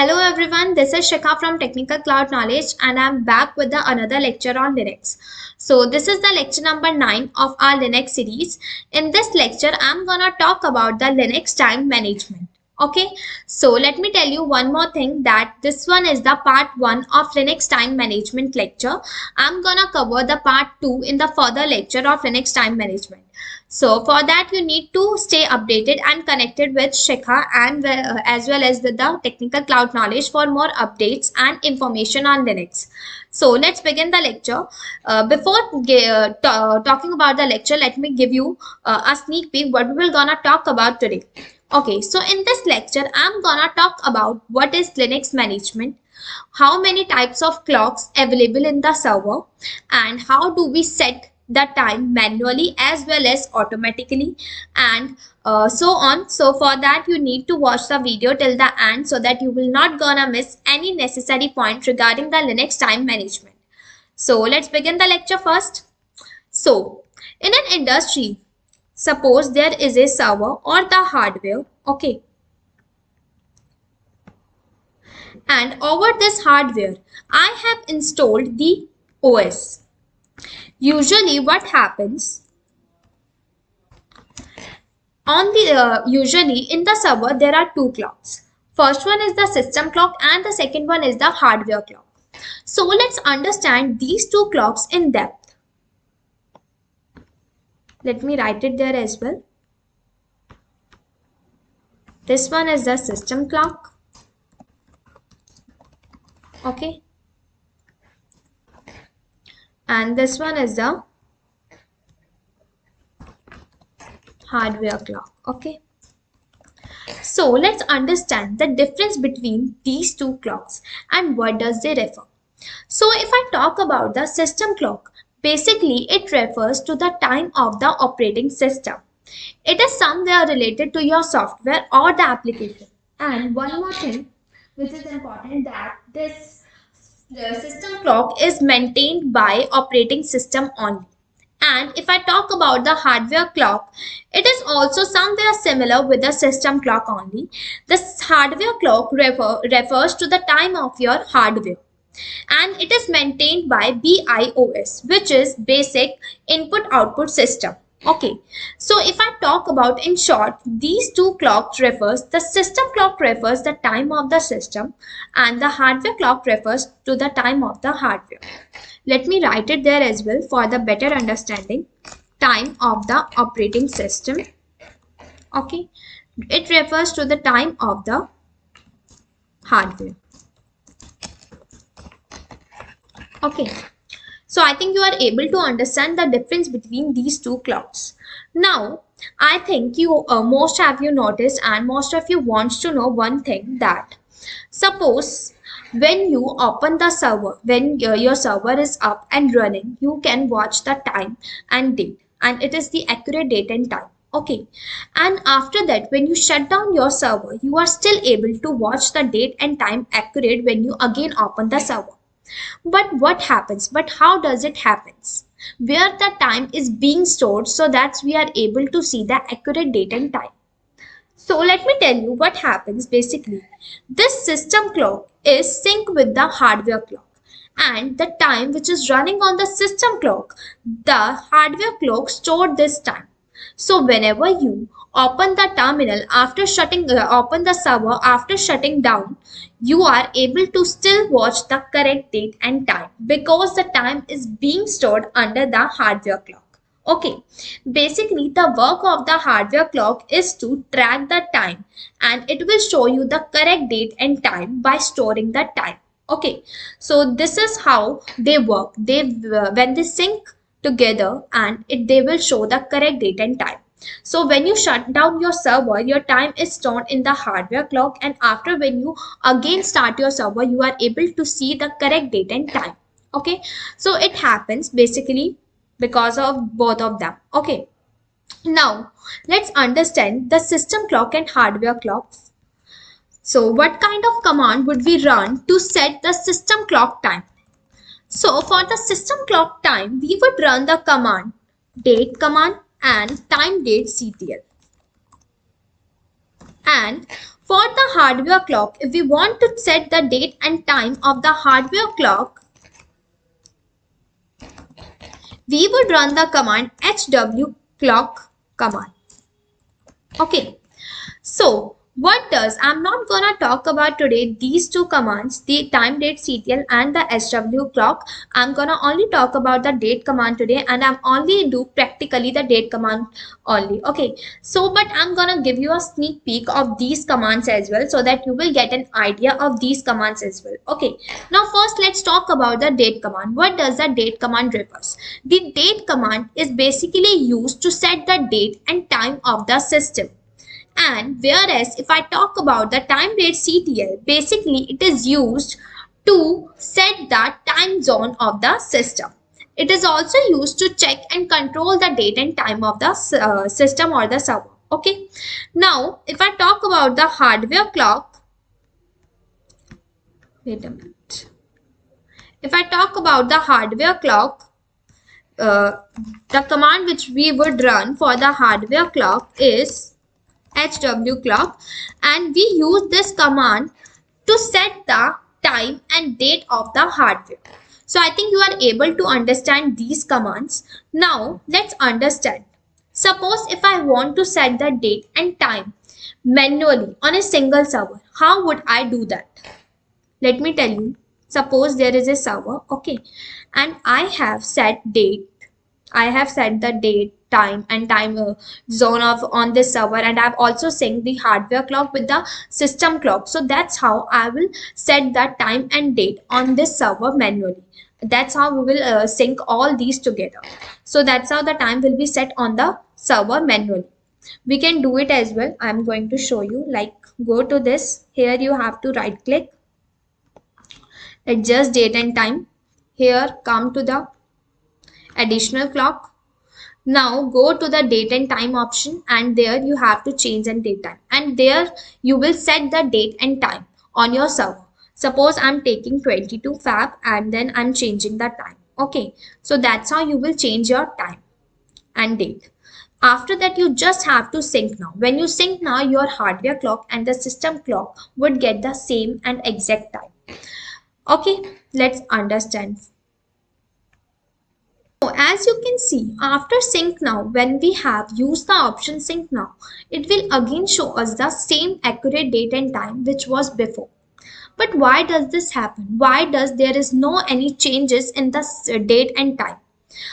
Hello everyone, this is Shikha from Technical Cloud Knowledge and I'm back with another lecture on Linux. So this is the lecture number 9 of our Linux series. In this lecture, I'm gonna talk about the Linux time management. Okay, so let me tell you one more thing that this one is the part 1 of Linux time management lecture. I'm gonna cover the part 2 in the further lecture of Linux time management. So for that you need to stay updated and connected with Shikha and as well as with the Technical Cloud Knowledge for more updates and information on Linux. So let's begin the lecture. Before talking about the lecture, let me give you a sneak peek what we're gonna talk about today. Okay, so in this lecture, I'm gonna talk about what is Linux management, how many types of clocks available in the server, and how do we set the time manually as well as automatically, and so on. So for that you need to watch the video till the end so that you will not gonna miss any necessary point regarding the Linux time management. So let's begin the lecture first. So in an industry, suppose there is a server or the hardware, okay, and over this hardware I have installed the OS. Usually what happens on the usually in the server there are two clocks. First one is the system clock and the second one is the hardware clock. So let's understand these two clocks in depth. Let me write it there as well. This one is the system clock. Okay. And this one is the hardware clock. Okay. So let's understand the difference between these two clocks and what does they refer. So if I talk about the system clock, basically it refers to the time of the operating system. It is somewhere related to your software or the application. And one more thing which is important, that this the system clock is maintained by operating system only. And if I talk about the hardware clock, it is also somewhere similar with the system clock only. This hardware clock refers to the time of your hardware, and it is maintained by BIOS, which is basic input output system. Okay, so if I talk about in short, these two clocks refers, the system clock refers the time of the system and the hardware clock refers to the time of the hardware. Let me write it there as well for the better understanding. Time of the operating system. Okay, it refers to the time of the hardware. Okay. So I think you are able to understand the difference between these two clocks. Now, I think you most of you noticed and most of you wants to know one thing, that suppose when you open the server, when your server is up and running, you can watch the time and date, and it is the accurate date and time. Okay, and after that when you shut down your server, you are still able to watch the date and time accurate when you again open the server. But what happens? But how does it happens? Where the time is being stored so that we are able to see the accurate date and time. So let me tell you what happens basically. This system clock is synced with the hardware clock, and the time which is running on the system clock, the hardware clock stored this time. So whenever you open the terminal after open the server after shutting down, you are able to still watch the correct date and time because the time is being stored under the hardware clock. Okay, basically the work of the hardware clock is to track the time, and it will show you the correct date and time by storing the time. Okay, so this is how they work. When they sync together, and they will show the correct date and time. So when you shut down your server, your time is stored in the hardware clock, and after when you again start your server, you are able to see the correct date and time. Okay, so it happens basically because of both of them. Okay, now let's understand the system clock and hardware clocks. So what kind of command would we run to set the system clock time? So for the system clock time, we would run the command date command and time date ctl. And For the hardware clock, if we want to set the date and time of the hardware clock, we would run the command hw clock command. Okay. So what does, I'm not gonna talk about today these two commands, the time date CTL and the SW clock. I'm gonna only talk about the date command today, and I'm only do practically the date command only. Okay, so but I'm gonna give you a sneak peek of these commands as well, so that you will get an idea of these commands as well. Okay, now first let's talk about the date command. What does the date command refers? The date command is basically used to set the date and time of the system. And whereas if I talk about the time date CTL, basically it is used to set the time zone of the system. It is also used to check and control the date and time of the system or the server. Okay. Now, if I talk about the hardware clock, wait a minute. If I talk about the hardware clock, the command which we would run for the hardware clock is HW clock, and we use this command to set the time and date of the hardware. So I think you are able to understand these commands. Now let's understand. Suppose if I want to set the date and time manually on a single server, how would I do that? Let me tell you. Suppose there is a server, okay, and I have set date. I have set the date, time and time zone of on this server, and I've also synced the hardware clock with the system clock. So that's how I will set the time and date on this server manually. That's how we will sync all these together. So that's how the time will be set on the server manually. We can do it as well. I'm going to show you, like go to this. Here you have to right click, adjust date and time. Here come to the additional clock. Now go to the date and time option, and there you have to change and date time, and there you will set the date and time on your server. Suppose I'm taking 22 Feb and then I'm changing the time. Okay, so that's how you will change your time and date. After that, you just have to sync now. When you sync now, your hardware clock and the system clock would get the same and exact time. Okay, let's understand. So as you can see, after sync now, when we have used the option sync now, it will again show us the same accurate date and time which was before. But why does this happen? Why does there is no any changes in the date and time?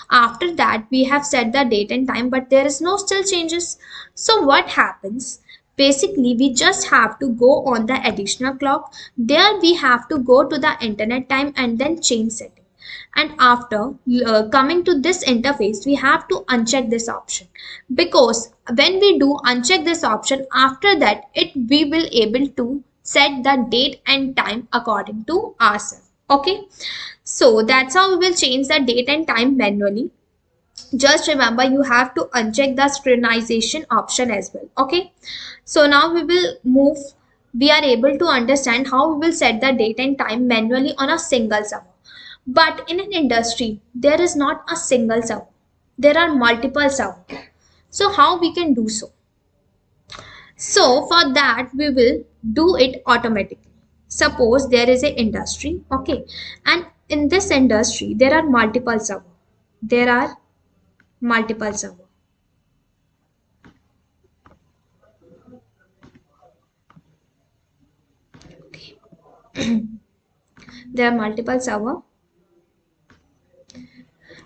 After that, we have set the date and time, but there is no still changes. So what happens? Basically, we just have to go on the additional clock. There we have to go to the internet time and then change setting. And after coming to this interface, we have to uncheck this option, because when we do uncheck this option, after that we will able to set the date and time according to ourselves. Okay, so that's how we will change the date and time manually. Just remember, you have to uncheck the synchronization option as well. Okay, so now we will move. We are able to understand how we will set the date and time manually on a single server. But in an industry, there is not a single server. There are multiple servers. So how we can do so? So for that, we will do it automatically. Suppose there is an industry, okay, and in this industry, there are multiple servers. There are multiple servers. Okay. There are multiple servers.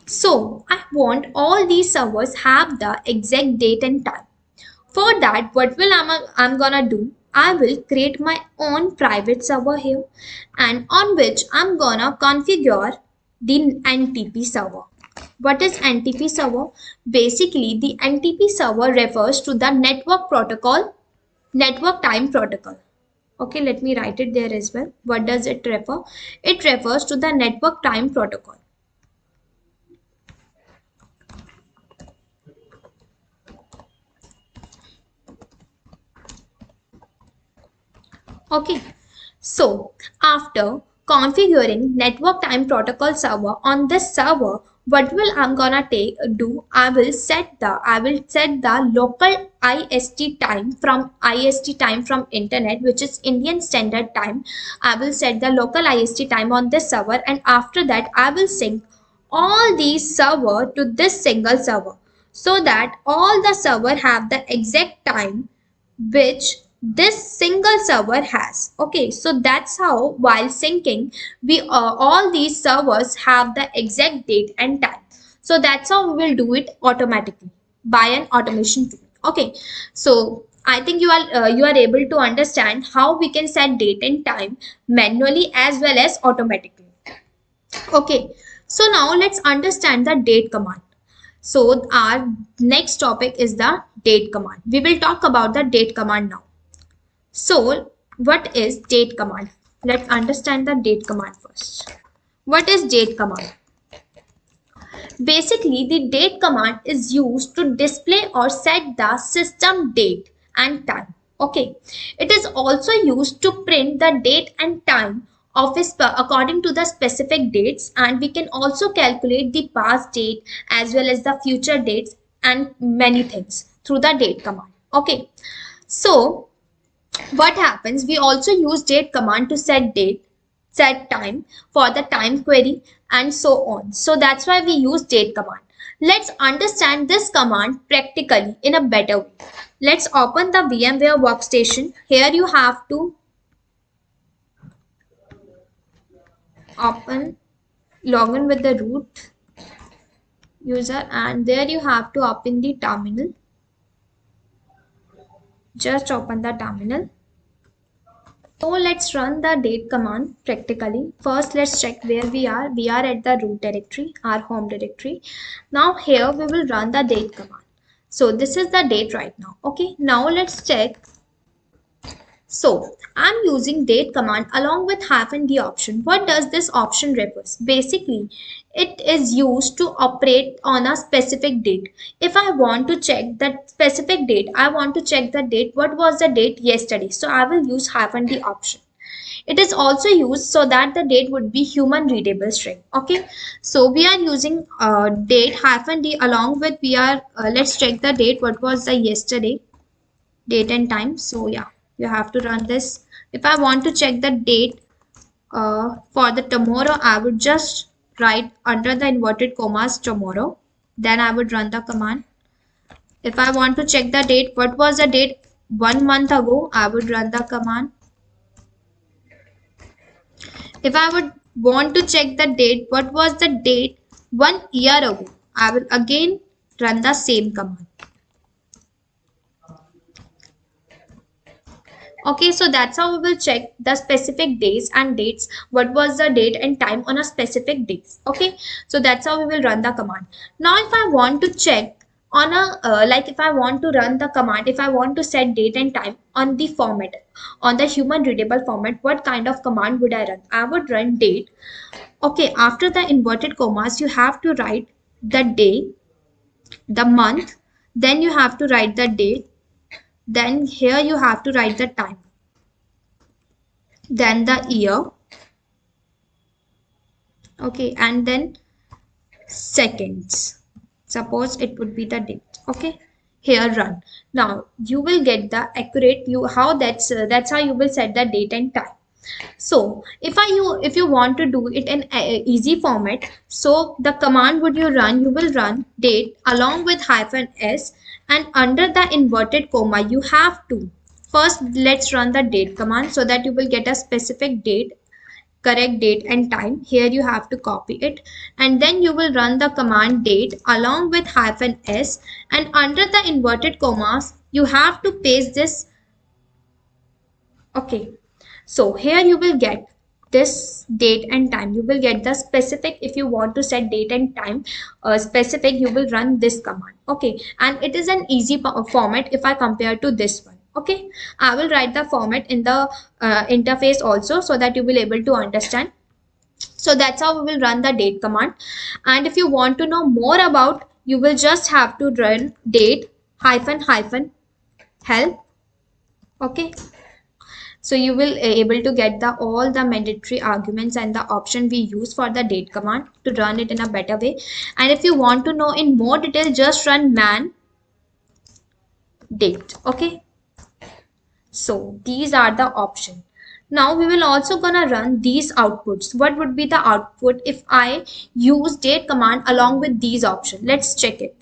So I want all these servers have the exact date and time. For that, what will I'm gonna do? I will create my own private server here, and on which I'm gonna configure the NTP server. What is NTP server? Basically, the NTP server refers to the network protocol, network time protocol. Okay, let me write it there as well. What does it refer? It refers to the network time protocol. Okay, so after configuring network time protocol server on this server, what will I'm gonna do? I will set the local IST time from internet, which is Indian Standard Time. I will set the local IST time on this server, and after that I will sync all these server to this single server, so that all the server have the exact time which this single server has. Okay, so that's how while syncing we all these servers have the exact date and time. So that's how we will do it automatically by an automation tool. Okay, so I think you are able to understand how we can set date and time manually as well as automatically. Okay, so now let's understand the date command. So our next topic is the date command. We will talk about the date command now. So what is date command? Let's understand the date command first. What is date command? Basically, the date command is used to display or set the system date and time. Okay. It is also used to print the date and time of according to the specific dates, and we can also calculate the past date as well as the future dates and many things through the date command. Okay. So what happens, we also use date command to set date, set time for the time query and so on. So that's why we use date command. Let's understand this command practically in a better way. Let's open the VMware workstation. Here you have to log in with the root user, and there you have to open the terminal. Just open the terminal. So let's run the date command practically. First, let's check where we are. We are at the root directory, our home directory. Now here we will run the date command. So this is the date right now. Okay, now let's check. So I'm using date command along with -d option. What does this option refers? Basically, it is used to operate on a specific date. If I want to check that specific date, I want to check the date. What was the date yesterday? So I will use -d option. It is also used so that the date would be human readable string. Okay, so we are using date -d along with let's check the date. What was the yesterday? Date and time. So yeah, you have to run this. If I want to check the date for the tomorrow, I would just write under the inverted commas tomorrow. Then I would run the command. If I want to check the date, what was the date 1 month ago, I would run the command. If I would want to check the date, what was the date 1 year ago, I will again run the same command. Okay, so that's how we will check the specific days and dates. What was the date and time on a specific days? Okay, so that's how we will run the command. Now, if I want to check on a if I want to run the command, if I want to set date and time on the format, on the human readable format, what kind of command would I run? I would run date. Okay, after the inverted commas, you have to write the day, the month, then you have to write the date. Then here you have to write the time, then the year, okay, and then seconds. Suppose it would be the date. Okay, here run. Now you will get the accurate that's how you will set the date and time. So if you want to do it in easy format, so the command you will run date along with -s, and under the inverted comma you have to first let's run the date command so that you will get a specific date, correct date and time. Here you have to copy it, and then you will run the command date along with -s, and under the inverted commas you have to paste this. Okay, so here you will get this date and time. You will get the specific. If you want to set date and time specific, you will run this command. Okay, and it is an easy format if I compare to this one. Okay, I will write the format in the interface also so that you will able to understand. So that's how we will run the date command. And if you want to know more about, you will just have to run date -help. Okay, So you will able to get the all the mandatory arguments and the option we use for the date command to run it in a better way. And if you want to know in more detail, just run man date. Okay, so these are the option. Now we will also gonna run these outputs. What would be the output if I use date command along with these options? Let's check it.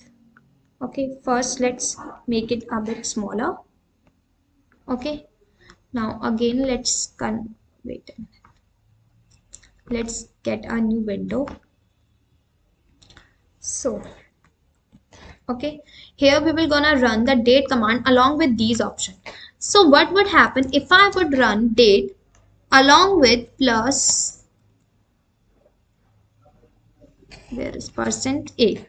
Okay, first let's make it a bit smaller. Okay, now again let's wait a minute. Let's get a new window. So okay, here we will gonna run the date command along with these options. So what would happen if I would run date along with plus, where is %a?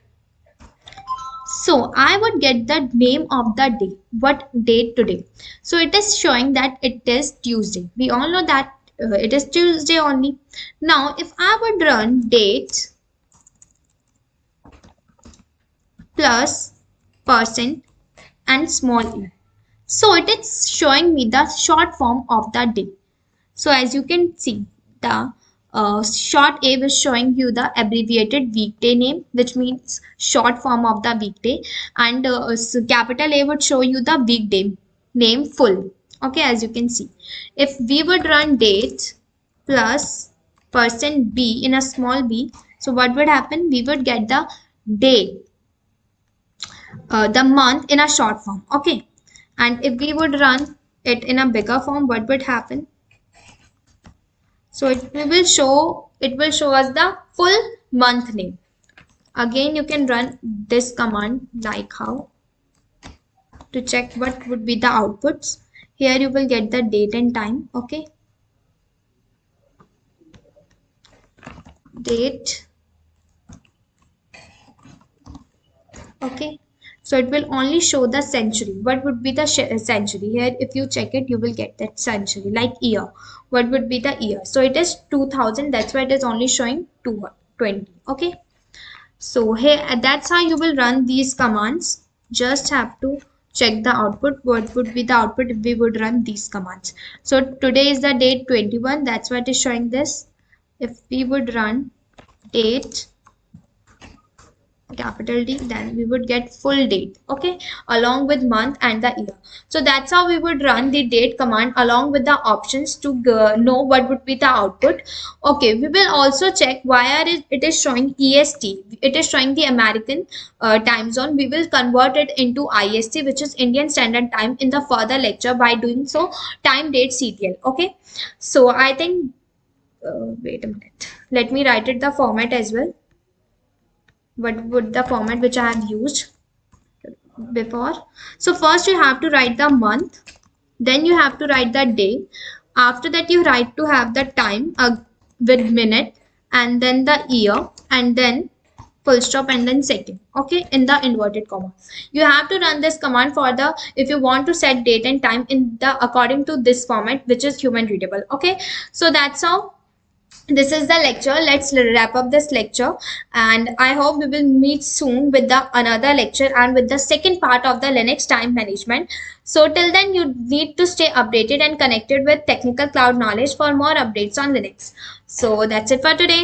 So I would get the name of the day, what date today. So it is showing that it is Tuesday. We all know that it is Tuesday only. Now if I would run date plus % and small e, so it is showing me the short form of the day. So as you can see, the short A is showing you the abbreviated weekday name, which means short form of the weekday, and so capital A would show you the weekday name full. Okay, as you can see, if we would run date plus %b in a small b, so what would happen? We would get the day, the month in a short form. Okay, and if we would run it in a bigger form, what would happen? So it will show us the full month name. Again, you can run this command like how to check what would be the outputs. Here you will get the date and time. Okay, date. Okay, so it will only show the century. What would be the century? Here if you check it, you will get that century. Like year, what would be the year? So it is 2000, that's why it is only showing 20. Okay, so here that's how you will run these commands. Just have to check the output. What would be the output if we would run these commands? So today is the date 21, that's why it is showing this. If we would run date capital D, then we would get full date. Okay, along with month and the year. So that's how we would run the date command along with the options to know what would be the output. Okay, we will also check why it is showing EST. It is showing the American time zone. We will convert it into IST, which is Indian Standard Time, in the further lecture by doing so time date CTL. Okay, so I think wait a minute, let me write it the format as well. What would the format which I have used before? So first you have to write the month, then you have to write the day. After that you write to have the time with minute, and then the year, and then full stop, and then second. Okay, in the inverted comma. You have to run this command for the, if you want to set date and time in the according to this format, which is human readable. Okay, so that's how. This is the lecture. Let's wrap up this lecture, and I hope we will meet soon with the another lecture and with the second part of the Linux time management. So till then, you need to stay updated and connected with technical cloud knowledge for more updates on Linux. So that's it for today.